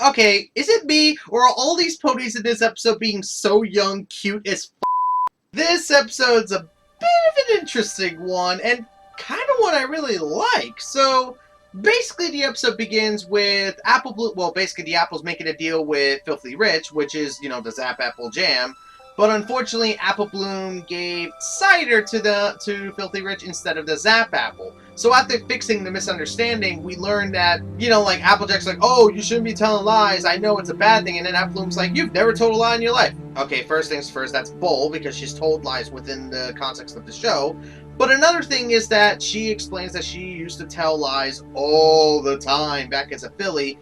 okay, is it me, or are all these ponies in this episode being so young, cute as f***? This episode's a bit of an interesting one, and kind of one I really like. So, basically the episode begins with Apple Blue, well, basically the Apple's making a deal with Filthy Rich, which is, the Zap Apple Jam. But unfortunately, Apple Bloom gave cider to Filthy Rich instead of the Zap Apple. So after fixing the misunderstanding, we learned that, like Applejack's like, oh, you shouldn't be telling lies. I know it's a bad thing. And then Apple Bloom's like, you've never told a lie in your life. Okay, first things first, that's bull because she's told lies within the context of the show. But another thing is that she explains that she used to tell lies all the time back as a filly.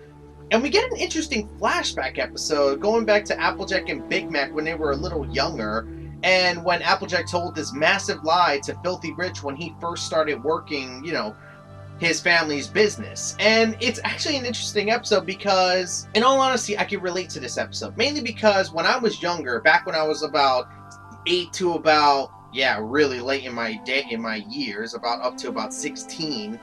And we get an interesting flashback episode going back to Applejack and Big Mac when they were a little younger, and when Applejack told this massive lie to Filthy Rich when he first started working, his family's business. And it's actually an interesting episode because, in all honesty, I can relate to this episode. Mainly because when I was younger, back when I was about 8 to about, really late in my years, up to about 16,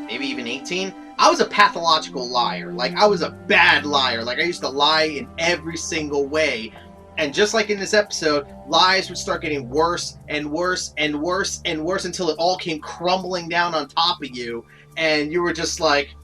maybe even 18, I was a pathological liar. Like, I was a bad liar. Like, I used to lie in every single way. And just like in this episode, lies would start getting worse and worse and worse and worse until it all came crumbling down on top of you. And you were just like,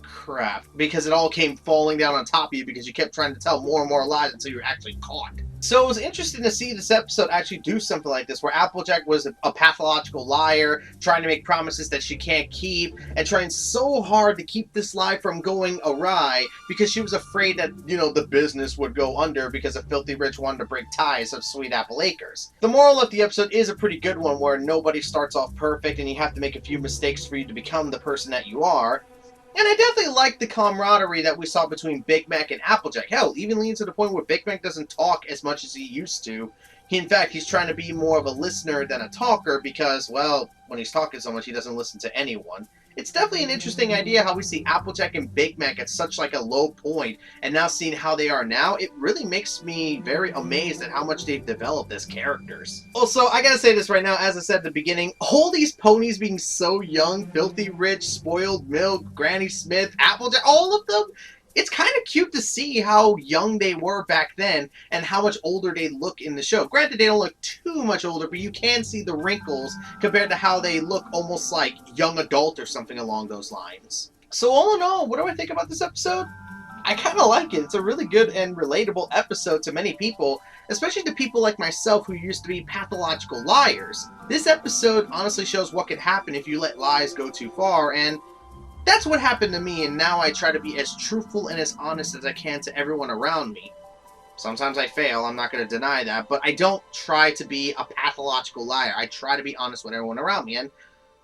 crap. Because it all came falling down on top of you because you kept trying to tell more and more lies until you were actually caught. So it was interesting to see this episode actually do something like this, where Applejack was a pathological liar, trying to make promises that she can't keep, and trying so hard to keep this lie from going awry, because she was afraid that, the business would go under because if Filthy Rich wanted to break ties of Sweet Apple Acres. The moral of the episode is a pretty good one, where nobody starts off perfect, and you have to make a few mistakes for you to become the person that you are. And I definitely like the camaraderie that we saw between Big Mac and Applejack. Hell, even leading to the point where Big Mac doesn't talk as much as he used to. In fact, he's trying to be more of a listener than a talker because, well, when he's talking so much, he doesn't listen to anyone. It's definitely an interesting idea how we see Applejack and Big Mac at such like a low point, and now seeing how they are now, it really makes me very amazed at how much they've developed as characters. Also, I gotta say this right now, as I said at the beginning, all these ponies being so young, Filthy Rich, Spoiled Milk, Granny Smith, Applejack, all of them, it's kind of cute to see how young they were back then and how much older they look in the show. Granted, they don't look too much older, but you can see the wrinkles compared to how they look almost like young adult or something along those lines. So all in all, what do I think about this episode? I kind of like it. It's a really good and relatable episode to many people, especially to people like myself who used to be pathological liars. This episode honestly shows what could happen if you let lies go too far, and that's what happened to me, and now I try to be as truthful and as honest as I can to everyone around me. Sometimes I fail, I'm not going to deny that, but I don't try to be a pathological liar. I try to be honest with everyone around me, and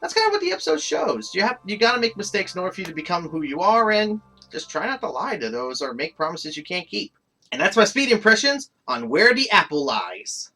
that's kind of what the episode shows. You got to make mistakes in order for you to become who you are, and just try not to lie to those or make promises you can't keep. And that's my speed impressions on Where the Apple Lies.